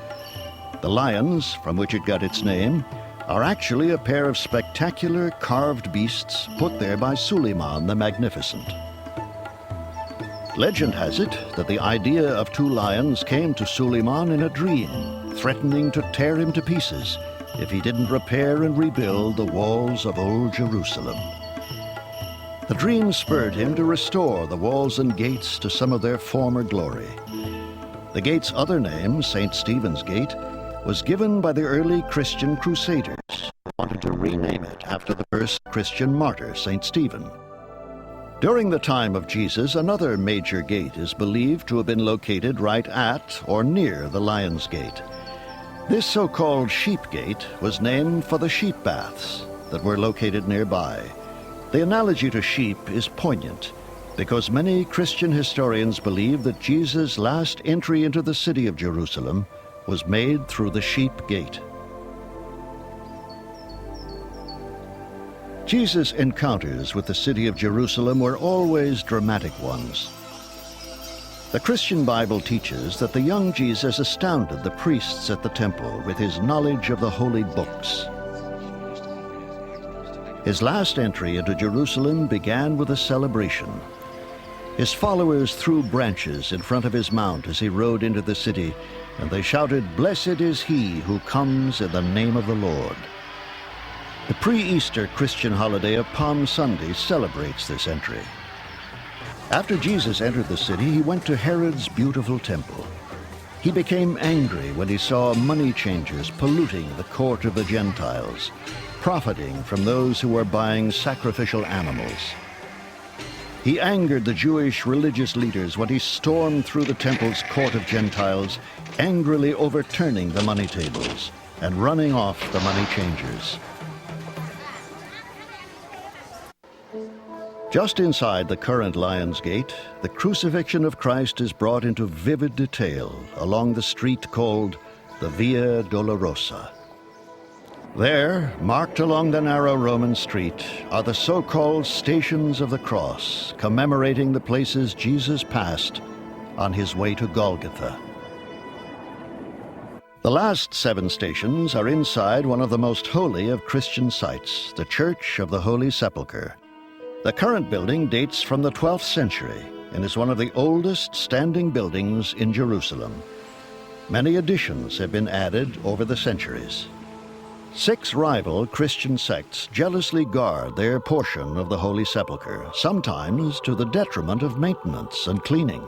The lions, from which it got its name, are actually a pair of spectacular carved beasts put there by Suleiman the Magnificent. Legend has it that the idea of two lions came to Suleiman in a dream, threatening to tear him to pieces if he didn't repair and rebuild the walls of Old Jerusalem. The dream spurred him to restore the walls and gates to some of their former glory. The gate's other name, St. Stephen's Gate, was given by the early Christian Crusaders who wanted to rename it after the first Christian martyr, St. Stephen. During the time of Jesus, another major gate is believed to have been located right at or near the Lion's Gate. This so-called Sheep Gate was named for the sheep baths that were located nearby. The analogy to sheep is poignant because many Christian historians believe that Jesus' last entry into the city of Jerusalem was made through the Sheep Gate. Jesus' encounters with the city of Jerusalem were always dramatic ones. The Christian Bible teaches that the young Jesus astounded the priests at the temple with his knowledge of the holy books. His last entry into Jerusalem began with a celebration. His followers threw branches in front of his mount as he rode into the city, and they shouted, "Blessed is he who comes in the name of the Lord." The pre-Easter Christian holiday of Palm Sunday celebrates this entry. After Jesus entered the city, he went to Herod's beautiful temple. He became angry when he saw money changers polluting the court of the Gentiles, profiting from those who were buying sacrificial animals. He angered the Jewish religious leaders when he stormed through the temple's court of Gentiles, angrily overturning the money tables and running off the money changers. Just inside the current Lion's Gate, the crucifixion of Christ is brought into vivid detail along the street called the Via Dolorosa. There, marked along the narrow Roman street, are the so-called Stations of the Cross, commemorating the places Jesus passed on his way to Golgotha. The last 7 stations are inside one of the most holy of Christian sites, the Church of the Holy Sepulchre. The current building dates from the 12th century and is one of the oldest standing buildings in Jerusalem. Many additions have been added over the centuries. 6 rival Christian sects jealously guard their portion of the Holy Sepulchre, sometimes to the detriment of maintenance and cleaning.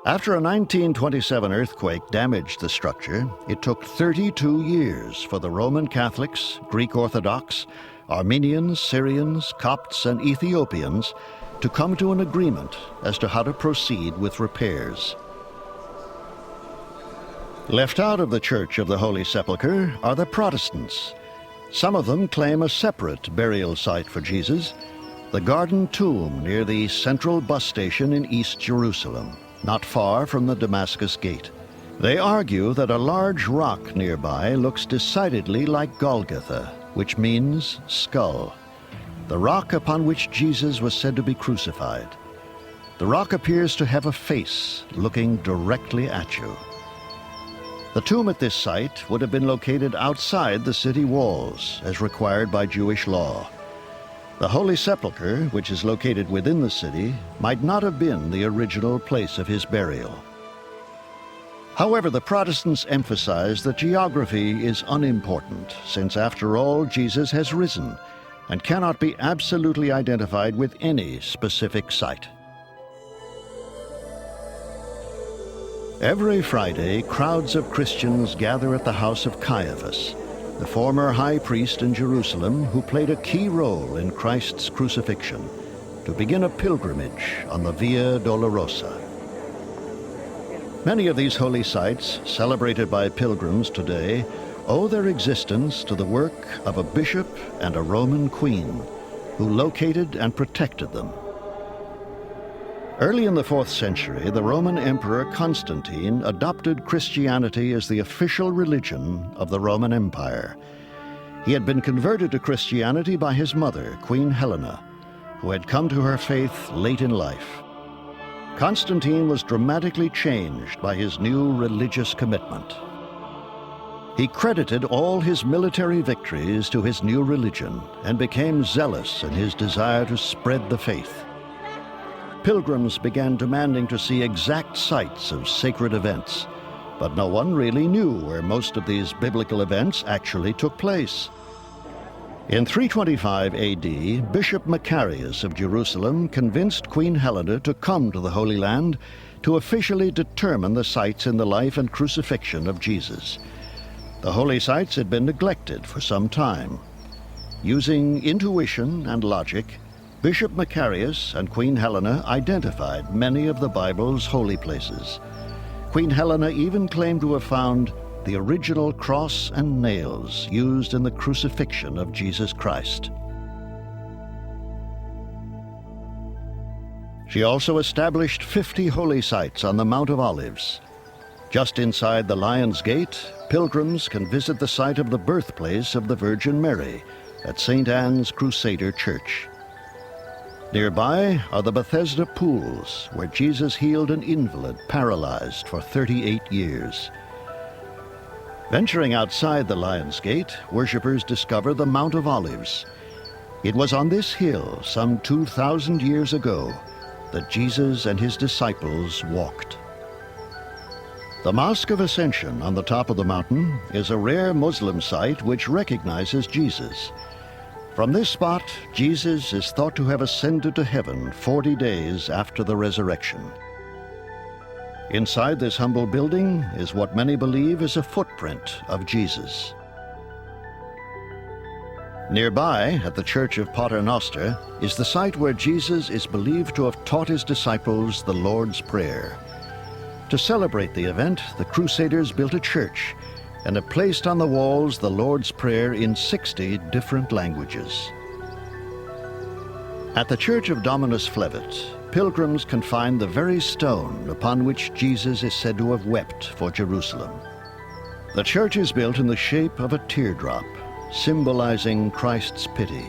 After a 1927 earthquake damaged the structure, it took 32 years for the Roman Catholics, Greek Orthodox, Armenians, Syrians, Copts, and Ethiopians to come to an agreement as to how to proceed with repairs. Left out of the Church of the Holy Sepulchre are the Protestants. Some of them claim a separate burial site for Jesus, the Garden Tomb near the central bus station in East Jerusalem, not far from the Damascus Gate. They argue that a large rock nearby looks decidedly like Golgotha, which means skull. the rock upon which Jesus was said to be crucified. The rock appears to have a face looking directly at you. The tomb at this site would have been located outside the city walls, as required by Jewish law. The Holy Sepulchre, which is located within the city, might not have been the original place of his burial. However, the Protestants emphasize that geography is unimportant, since after all, Jesus has risen and cannot be absolutely identified with any specific site. Every Friday, crowds of Christians gather at the house of Caiaphas, the former high priest in Jerusalem who played a key role in Christ's crucifixion, to begin a pilgrimage on the Via Dolorosa. Many of these holy sites, celebrated by pilgrims today, owe their existence to the work of a bishop and a Roman queen who located and protected them. Early in the 4th century, the Roman Emperor Constantine adopted Christianity as the official religion of the Roman Empire. He had been converted to Christianity by his mother, Queen Helena, who had come to her faith late in life. Constantine was dramatically changed by his new religious commitment. He credited all his military victories to his new religion and became zealous in his desire to spread the faith. Pilgrims began demanding to see exact sites of sacred events, but no one really knew where most of these biblical events actually took place. In 325 AD, Bishop Macarius of Jerusalem convinced Queen Helena to come to the Holy Land to officially determine the sites in the life and crucifixion of Jesus. The holy sites had been neglected for some time. Using intuition and logic, Bishop Macarius and Queen Helena identified many of the Bible's holy places. Queen Helena even claimed to have found the original cross and nails used in the crucifixion of Jesus Christ. She also established 50 holy sites on the Mount of Olives. Just inside the Lion's Gate, pilgrims can visit the site of the birthplace of the Virgin Mary at St. Anne's Crusader Church. Nearby are the Bethesda pools, where Jesus healed an invalid paralyzed for 38 years. Venturing outside the Lion's Gate, worshippers discover the Mount of Olives. It was on this hill some 2,000 years ago that Jesus and his disciples walked. The Mosque of Ascension on the top of the mountain is a rare Muslim site which recognizes Jesus. From this spot, Jesus is thought to have ascended to heaven 40 days after the resurrection. Inside this humble building is what many believe is a footprint of Jesus. Nearby, at the Church of Pater Noster, is the site where Jesus is believed to have taught his disciples the Lord's Prayer. To celebrate the event, the Crusaders built a church and have placed on the walls the Lord's Prayer in 60 different languages. At the Church of Dominus Flevit, pilgrims can find the very stone upon which Jesus is said to have wept for Jerusalem. The church is built in the shape of a teardrop, symbolizing Christ's pity.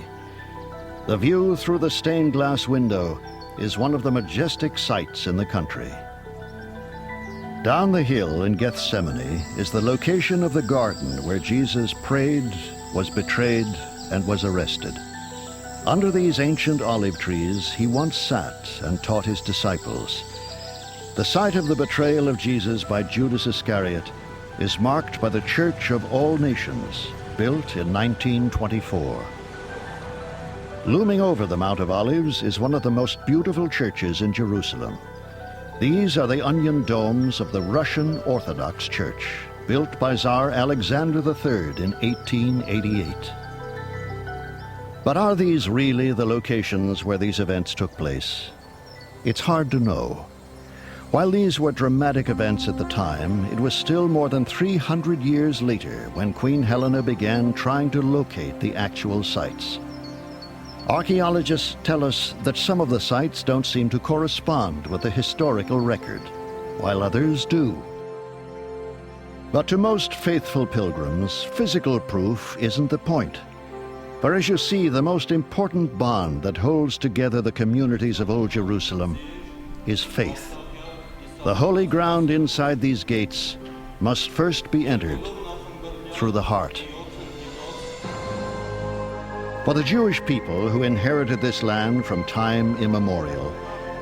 The view through the stained glass window is one of the majestic sights in the country. Down the hill in Gethsemane is the location of the garden where Jesus prayed, was betrayed, and was arrested. Under these ancient olive trees, he once sat and taught his disciples. The site of the betrayal of Jesus by Judas Iscariot is marked by the Church of All Nations, built in 1924. Looming over the Mount of Olives is one of the most beautiful churches in Jerusalem. These are the onion domes of the Russian Orthodox Church, built by Tsar Alexander III in 1888. But are these really the locations where these events took place? It's hard to know. While these were dramatic events at the time, it was still more than 300 years later when Queen Helena began trying to locate the actual sites. Archaeologists tell us that some of the sites don't seem to correspond with the historical record, while others do. But to most faithful pilgrims, physical proof isn't the point. For as you see, the most important bond that holds together the communities of Old Jerusalem is faith. The holy ground inside these gates must first be entered through the heart. For the Jewish people who inherited this land from time immemorial,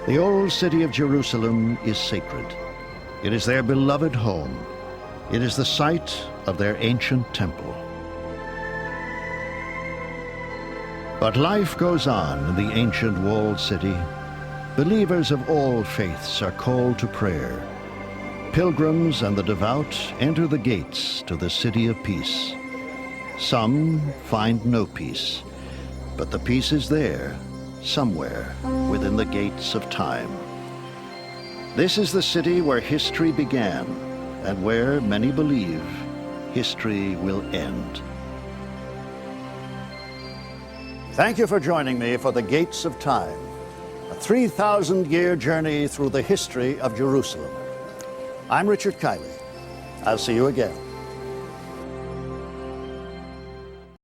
the old city of Jerusalem is sacred. It is their beloved home. It is the site of their ancient temple. But life goes on in the ancient walled city. Believers of all faiths are called to prayer. Pilgrims and the devout enter the gates to the city of peace. Some find no peace, but the peace is there, somewhere within the gates of time. This is the city where history began, and where, many believe, history will end.
Thank you for joining me for the Gates of Time, a 3,000-year journey through the history of Jerusalem. I'm Richard Kiley. I'll see you again.